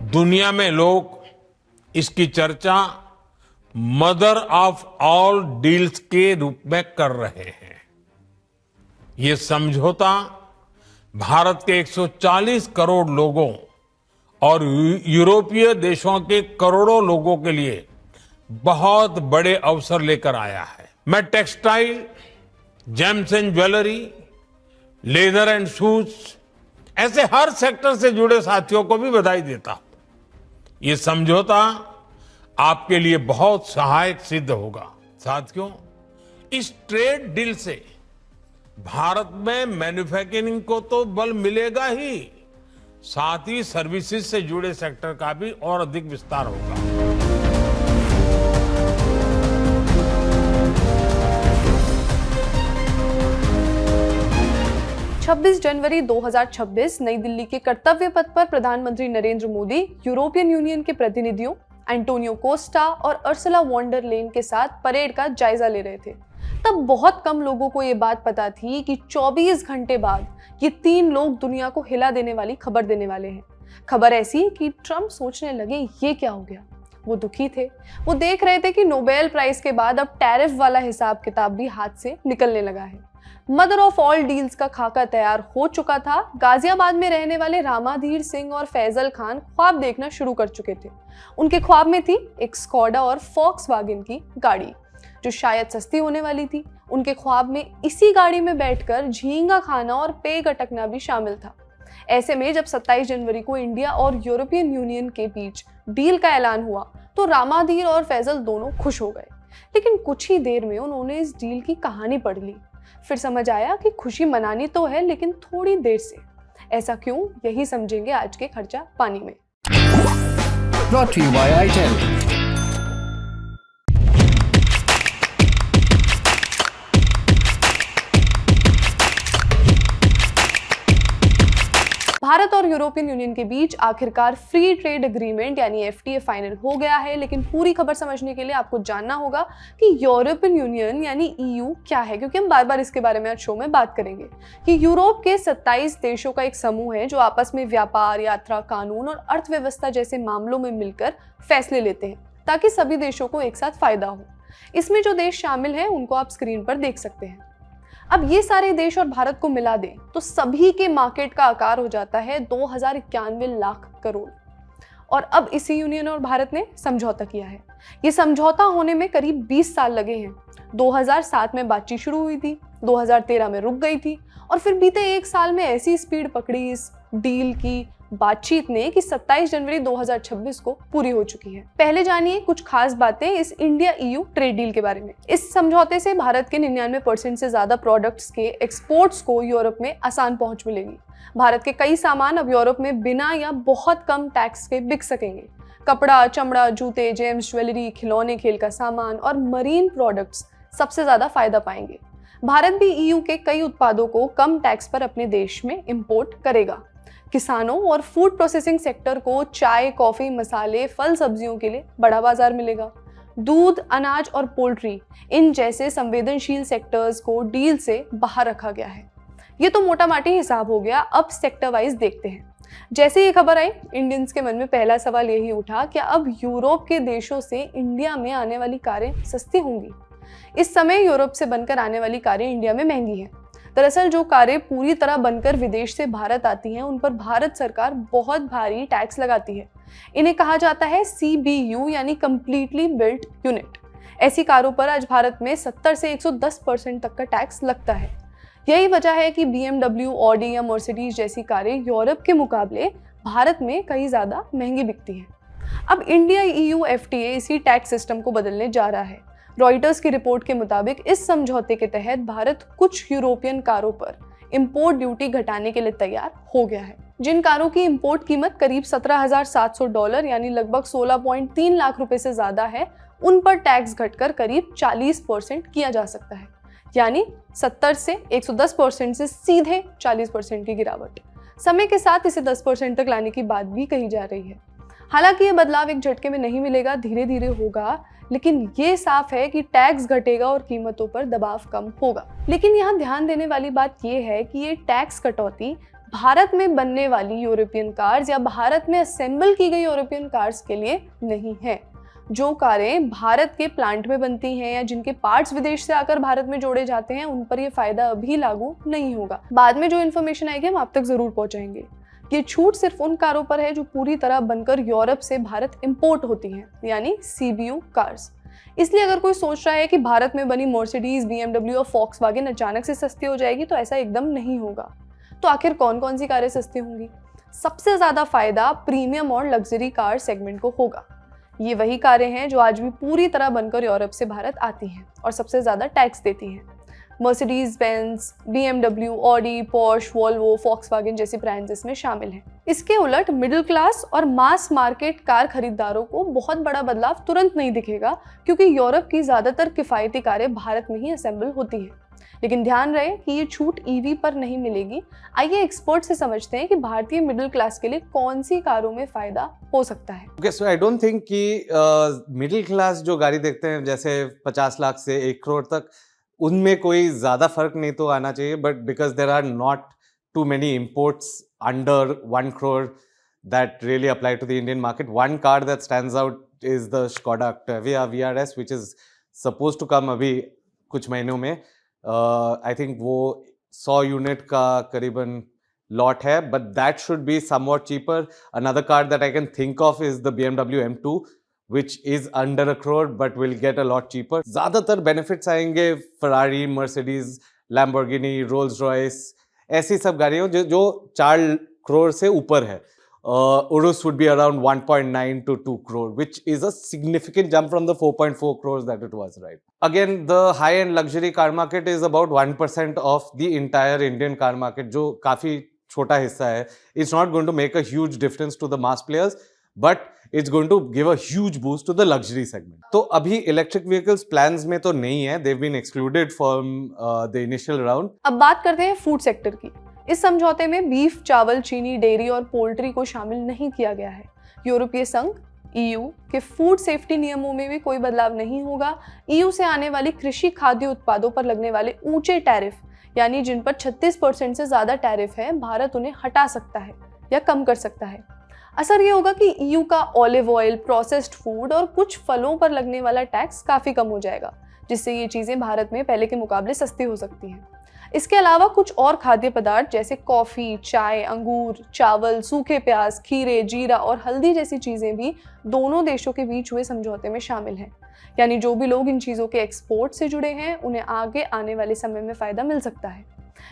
दुनिया में लोग इसकी चर्चा मदर ऑफ ऑल डील्स के रूप में कर रहे हैं। ये समझौता भारत के 140 करोड़ लोगों और यूरोपीय देशों के करोड़ों लोगों के लिए बहुत बड़े अवसर लेकर आया है। मैं textile, James and jewellery, leather and shoes ऐसे हर सेक्टर से जुड़े साथियों को भी बधाई देता हूं। ये समझौता आपके लिए बहुत सहायक सिद्ध होगा। साथियों, इस ट्रेड डील से भारत में मैन्युफैक्चरिंग को तो बल मिलेगा ही, साथ ही सर्विसेज से जुड़े सेक्टर का भी और अधिक विस्तार होगा। 26 जनवरी 2026 नई दिल्ली के कर्तव्य पथ पर प्रधानमंत्री नरेंद्र मोदी यूरोपियन यूनियन के प्रतिनिधियों एंटोनियो कोस्टा और अर्सुला वॉन डर लेयन के साथ परेड का जायजा ले रहे थे। तब बहुत कम लोगों को ये बात पता थी कि 24 घंटे बाद ये तीन लोग दुनिया को हिला देने वाली खबर देने वाले हैं। खबर ऐसी कि ट्रंप सोचने लगे ये क्या हो गया। वो दुखी थे। वो देख रहे थे कि नोबेल प्राइज के बाद अब टैरिफ वाला हिसाब किताब भी हाथ से निकलने लगा है। मदर ऑफ ऑल डील्स का खाका तैयार हो चुका था। गाजियाबाद में रहने वाले रामाधीर सिंह और फैजल खान ख्वाब देखना शुरू कर चुके थे। उनके ख्वाब में थी एक स्कोडा और फॉक्सवैगन की गाड़ी जो शायद सस्ती होने वाली थी। उनके ख्वाब में इसी गाड़ी में बैठकर झींगा खाना और पेय गटकना भी शामिल था। ऐसे में जब 27 जनवरी को इंडिया और यूरोपियन यूनियन के बीच डील का ऐलान हुआ तो रामाधीर और फैजल दोनों खुश हो गए। लेकिन कुछ ही देर में उन्होंने इस डील की कहानी पढ़ ली। फिर समझ आया कि खुशी मनानी तो है, लेकिन थोड़ी देर से। ऐसा क्यों, यही समझेंगे आज के खर्चा पानी में। Brought to you by itel। Bharat और यूरोपियन यूनियन के बीच आखिरकार फ्री ट्रेड एग्रीमेंट यानी एफटीए फाइनल हो गया है। लेकिन पूरी खबर समझने के लिए आपको जानना होगा कि यूरोपियन यूनियन यानी ईयू क्या है, क्योंकि हम बार बार इसके बारे में आज शो में बात करेंगे कि यूरोप के 27 देशों का एक समूह है जो आपस में व्यापार, यात्रा, कानून और अर्थव्यवस्था जैसे मामलों में मिलकर फैसले लेते हैं ताकि सभी देशों को एक साथ फायदा हो। इसमें जो देश शामिल हैं उनको आप स्क्रीन पर देख सकते हैं। अब ये सारे देश और भारत को मिला दें तो सभी के मार्केट का आकार हो जाता है 2091 लाख करोड़। और अब इसी यूनियन और भारत ने समझौता किया है। ये समझौता होने में करीब 20 साल लगे हैं। 2007 में बातचीत शुरू हुई थी, 2013 में रुक गई थी और फिर बीते एक साल में ऐसी स्पीड पकड़ी इस डील की बातचीत ने कि 27 जनवरी 2026 को पूरी हो चुकी है। पहले जानिए कुछ खास बातें इस इंडिया ईयू ट्रेड डील के बारे में। इस समझौते से भारत के 99% से ज्यादा प्रोडक्ट्स के एक्सपोर्ट्स को यूरोप में आसान पहुंच मिलेगी। भारत के कई सामान अब यूरोप में बिना या बहुत कम टैक्स के बिक सकेंगे। कपड़ा, चमड़ा, जूते, जेम्स, ज्वेलरी, खिलौने, खेल का सामान और मरीन प्रोडक्ट्स सबसे ज्यादा फायदा पाएंगे। भारत भी ईयू के कई उत्पादों को कम टैक्स पर अपने देश में इंपोर्ट करेगा। किसानों और फूड प्रोसेसिंग सेक्टर को चाय, कॉफी, मसाले, फल, सब्जियों के लिए बड़ा बाजार मिलेगा। दूध, अनाज और पोल्ट्री इन जैसे संवेदनशील सेक्टर्स को डील से बाहर रखा गया है। ये तो मोटा माटी हिसाब हो गया। अब सेक्टर वाइज देखते हैं। जैसे ये खबर आई, इंडियंस के मन में पहला सवाल यही उठा कि अब यूरोप के देशों से इंडिया में आने वाली कारें सस्ती होंगी। इस समय यूरोप से बनकर आने वाली कारें इंडिया में महंगी हैं। दरअसल जो कारें पूरी तरह बनकर विदेश से भारत आती हैं उन पर भारत सरकार बहुत भारी टैक्स लगाती है। इन्हें कहा जाता है CBU यानी कंप्लीटली बिल्ट यूनिट। ऐसी कारों पर आज भारत में 70 से 110% तक का टैक्स लगता है। यही वजह है कि BMW, ऑडी या मर्सिडीज जैसी कारें यूरोप के मुकाबले भारत में कहीं ज्यादा महंगी बिकती हैं। अब इंडिया ईयू FTA इसी टैक्स सिस्टम को बदलने जा रहा है। रॉयटर्स की रिपोर्ट के मुताबिक इस समझौते के तहत भारत कुछ यूरोपियन कारों पर इंपोर्ट ड्यूटी घटाने के लिए तैयार हो गया है। जिन कारों की इंपोर्ट कीमत करीब $17,700 यानी लगभग 16.3 लाख रुपए से ज्यादा है, उन पर टैक्स घटकर करीब 40% किया जा सकता है। यानी 70 से 110% से सीधे 40% की गिरावट। समय के साथ इसे 10% तक लाने की बात भी कही जा रही है। हालांकि ये बदलाव एक झटके में नहीं मिलेगा, धीरे धीरे होगा, लेकिन ये साफ है कि टैक्स घटेगा और कीमतों पर दबाव कम होगा। लेकिन यहाँ ध्यान देने वाली बात ये है कि ये टैक्स कटौती भारत में बनने वाली यूरोपियन कार्स या भारत में असेंबल की गई यूरोपियन कार्स के लिए नहीं है। जो कारें भारत के प्लांट में बनती हैं या जिनके पार्ट्स विदेश से आकर भारत में जोड़े जाते हैं, उन पर यह फायदा अभी लागू नहीं होगा। बाद में जो इन्फॉर्मेशन आएगी हम आप तक जरूर पहुंचाएंगे। ये छूट सिर्फ उन कारों पर है जो पूरी तरह बनकर यूरोप से भारत इंपोर्ट होती हैं, यानी CBU कार्स। इसलिए अगर कोई सोच रहा है कि भारत में बनी मर्सिडीज, BMW और फॉक्सवैगन अचानक से सस्ती हो जाएगी, तो ऐसा एकदम नहीं होगा। तो आखिर कौन कौन सी कारें सस्ती होंगी? सबसे ज्यादा फायदा प्रीमियम और लग्जरी कार सेगमेंट को होगा। ये वही कारें हैं जो आज भी पूरी तरह बनकर यूरोप से भारत आती हैं और सबसे ज्यादा टैक्स देती हैं। Mercedes Benz, BMW, Audi, Porsche, Volvo, Volkswagen जैसी ब्रांड्स इसमें शामिल हैं। इसके उलट मिडिल क्लास और मास मार्केट कार खरीदारों को बहुत बड़ा बदलाव तुरंत नहीं दिखेगा, क्योंकि यूरोप की ज्यादातर किफायती कारें भारत में ही असेंबल होती हैं। लेकिन ध्यान रहे कि ये छूट EV पर नहीं मिलेगी। आइए एक्सपर्ट से समझते हैं कि भारतीय मिडिल क्लास के लिए कौन सी कारों में फायदा हो सकता है। Okay, so I don't think कि मिडिल क्लास जो गाड़ी देखते हैं जैसे 50 लाख से 1 करोड़ तक, उनमें कोई ज्यादा फर्क नहीं तो आना चाहिए, but because there are not too many imports under 1 crore that really apply to the Indian market. One car that stands out is the Skoda Octavia VRS, which is supposed to come अभी कुछ महीनों में। I think वो 100 unit का करीबन lot है, but that should be somewhat cheaper. Another car that I can think of is the BMW M2, which is under 1 crore but will get a lot cheaper. ज़्यादातर benefits आएंगे Ferrari, Mercedes, Lamborghini, Rolls Royce, ऐसी सब गाड़ियों जो 4 करोड़ से ऊपर है। Urus would be around 1.9 to 2 crore, which is a significant jump from the 4.4 crores that it was, right? Again, the high-end luxury car market is about 1% of the entire Indian car market, जो काफी छोटा हिस्सा है. It's not going to make a huge difference to the mass players, but it's going to give a huge boost to the luxury segment. तो अभी electric vehicles plans में तो नहीं है, they've been excluded from the initial round. अब बात करते हैं फूड सेक्टर की. इस समझौते में बीफ, चावल, चीनी, डेयरी और पोल्ट्री को शामिल नहीं किया गया है. यूरोपीय संघ EU के फूड सेफ्टी नियमों में भी कोई बदलाव नहीं होगा. EU से आने वाली कृषि खाद्य उत्पादों पर लगने वाले ऊंचे टैरिफ, यानी जिन पर 36% से ज्यादा टैरिफ है, भारत उन्हें हटा सकता है या कम कर सकता है. असर ये होगा कि EU का ऑलिव ऑयल, प्रोसेस्ड फूड और कुछ फलों पर लगने वाला टैक्स काफी कम हो जाएगा, जिससे ये चीजें भारत में पहले के मुकाबले सस्ती हो सकती हैं. इसके अलावा कुछ और खाद्य पदार्थ जैसे कॉफी, चाय, अंगूर, चावल, सूखे प्याज, खीरे, जीरा और हल्दी जैसी चीजें भी दोनों देशों के बीच हुए समझौते में शामिल हैं. यानी जो भी लोग इन चीजों के एक्सपोर्ट से जुड़े हैं, उन्हें आगे आने वाले समय में फायदा मिल सकता है.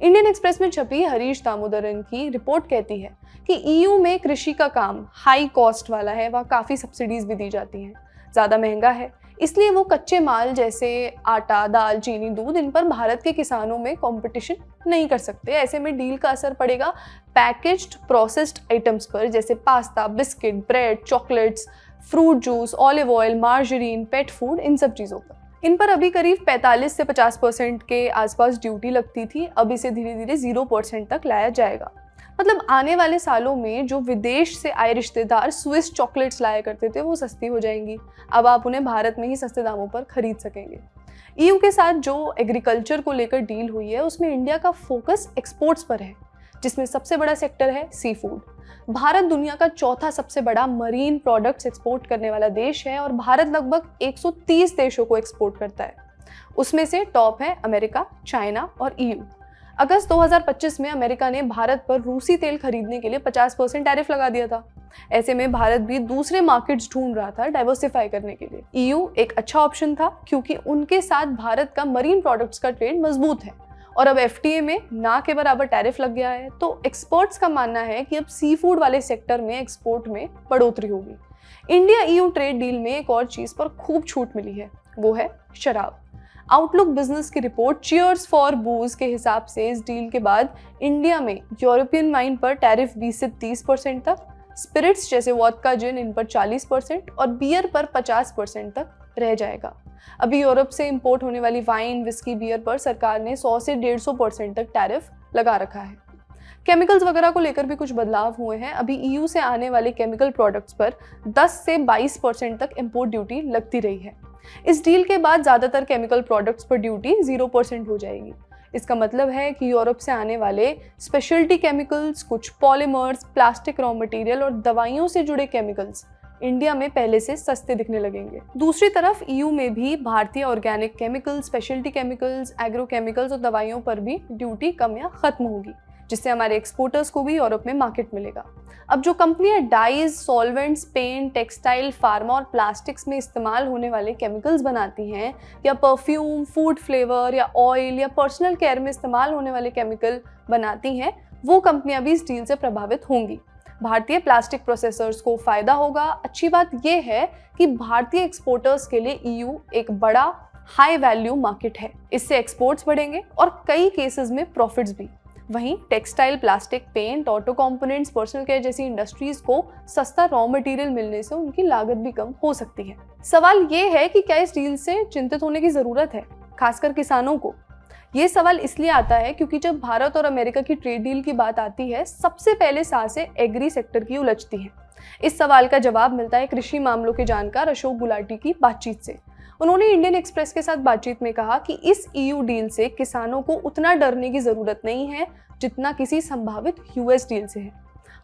इंडियन एक्सप्रेस में छपी हरीश दामोदरन की रिपोर्ट कहती है कि EU में कृषि का काम हाई कॉस्ट वाला है. वहाँ काफी सब्सिडीज भी दी जाती हैं, ज्यादा महंगा है, इसलिए वो कच्चे माल जैसे आटा, दाल, चीनी, दूध, इन पर भारत के किसानों में कंपटीशन नहीं कर सकते. ऐसे में डील का असर पड़ेगा पैकेज्ड प्रोसेस्ड आइटम्स पर, जैसे pasta, biscuit, bread, chocolates, fruit juice, olive oil, margarine, pet food, इन सब चीज़ों पर. इन पर अभी करीब 45 से 50% के आसपास ड्यूटी लगती थी. अब इसे धीरे धीरे 0% तक लाया जाएगा. मतलब आने वाले सालों में जो विदेश से आए रिश्तेदार स्विस चॉकलेट्स लाया करते थे, वो सस्ती हो जाएंगी. अब आप उन्हें भारत में ही सस्ते दामों पर खरीद सकेंगे. EU के साथ जो एग्रीकल्चर को लेकर डील हुई है, उसमें इंडिया का फोकस एक्सपोर्ट्स पर है, जिसमें सबसे बड़ा सेक्टर है सी फूड. भारत दुनिया का चौथा सबसे बड़ा मरीन प्रोडक्ट्स एक्सपोर्ट करने वाला देश है और भारत लगभग 130 देशों को एक्सपोर्ट करता है. उसमें से टॉप है अमेरिका, चाइना और EU. अगस्त 2025 में अमेरिका ने भारत पर रूसी तेल खरीदने के लिए 50% टैरिफ लगा दिया था. ऐसे में भारत भी दूसरे मार्केट्स ढूंढ रहा था डाइवर्सिफाई करने के लिए. EU एक अच्छा ऑप्शन था, क्योंकि उनके साथ भारत का मरीन प्रोडक्ट्स का ट्रेड मजबूत है और अब FTA में ना के बराबर टैरिफ लग गया है. तो एक्सपर्ट्स का मानना है कि अब सी फूड वाले सेक्टर में एक्सपोर्ट में बढ़ोतरी होगी. इंडिया EU ट्रेड डील में एक और चीज पर खूब छूट मिली है, वो है शराब. आउटलुक बिजनेस की रिपोर्ट चीयर्स फॉर बूज के हिसाब से इस डील के बाद इंडिया में यूरोपियन वाइन पर टैरिफ 20 से 30% तक, स्पिरिट्स जैसे वोडका, जिन, इन पर 40% और बियर पर 50% तक रह जाएगा. अभी यूरोप से इंपोर्ट होने वाली वाइन, विस्की, बियर पर सरकार ने 100 से 150% तक टैरिफ लगा रखा है. केमिकल्स वगैरह को लेकर भी कुछ बदलाव हुए हैं. अभी EU से आने वाले केमिकल प्रोडक्ट्स पर 10 से 22% तक इंपोर्ट ड्यूटी लगती रही है. इस डील के बाद ज़्यादातर केमिकल प्रोडक्ट्स पर ड्यूटी 0% हो जाएगी. इसका मतलब है कि यूरोप से आने वाले स्पेशलिटी केमिकल्स, कुछ पॉलीमर्स, प्लास्टिक रॉ मटेरियल और दवाइयों से जुड़े केमिकल्स इंडिया में पहले से सस्ते दिखने लगेंगे। दूसरी तरफ ईयू में भी भारतीय organic chemicals, speciality chemicals, agro chemicals और दवाइयों पर भी ड्यूटी कम या खत्म होगी, जिससे हमारे एक्सपोर्टर्स को भी यूरोप में मार्केट मिलेगा। अब जो कंपनियां dyes, solvents, paint, textile, pharma और प्लास्टिक्स में इस्तेमाल होने वाले केमिकल्स बनाती हैं, या परफ्यूम, फूड फ्लेवर या ऑयल या पर्सनल केयर में इस्तेमाल होने वाले केमिकल बनाती हैं, वो कंपनियां भी इस डील से प्रभावित होंगी। भारतीय प्लास्टिक प्रोसेसर्स को फायदा होगा। अच्छी बात यह है कि भारतीय एक्सपोर्टर्स के लिए ईयू एक बड़ा हाई वैल्यू मार्केट है। इससे एक्सपोर्ट्स बढ़ेंगे और कई केसेस में प्रॉफिट्स भी। वहीं textile, plastic, paint, auto components, personal care जैसी इंडस्ट्रीज को सस्ता रॉ मटेरियल मिलने से उनकी लागत भी कम हो सकती है। सवाल ये है कि क्या इस डील से चिंतित होने की जरूरत है, खासकर किसानों को? ये सवाल इसलिए आता है क्योंकि जब भारत और अमेरिका की ट्रेड डील की बात आती है, सबसे पहले सांसें एग्री सेक्टर की उलझती हैं। इस सवाल का जवाब मिलता है कृषि मामलों के जानकार अशोक गुलाटी की बातचीत से। उन्होंने इंडियन एक्सप्रेस के साथ बातचीत में कहा कि इस ईयू डील से किसानों को उतना डरने की जरूरत नहीं है जितना किसी संभावित यूएस डील से है।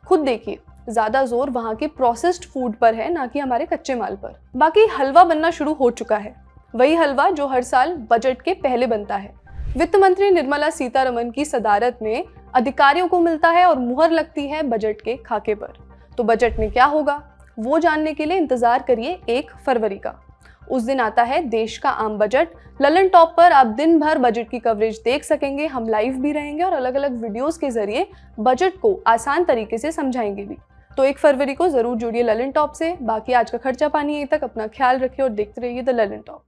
खुद देखिए, ज्यादा जोर वहां के प्रोसेस्ड फूड पर है, ना कि हमारे कच्चे माल पर। बाकी हलवा बनना शुरू हो चुका है, वही हलवा जो हर साल बजट के पहले बनता है। वित्त मंत्री निर्मला सीतारमण की सदारत में अधिकारियों को मिलता है और मुहर लगती है बजट के खाके पर। तो बजट में क्या होगा, वो जानने के लिए इंतजार करिए 1 फरवरी का। उस दिन आता है देश का आम बजट। ललन टॉप पर आप दिन भर बजट की कवरेज देख सकेंगे। हम लाइव भी रहेंगे और अलग अलग वीडियोस के जरिए बजट को आसान तरीके से समझाएंगे भी। तो 1 फरवरी को जरूर जुड़िए ललन टॉप से। बाकी आज का खर्चा पानी यहीं तक। अपना ख्याल रखिए और देखते रहिए द ललन टॉप।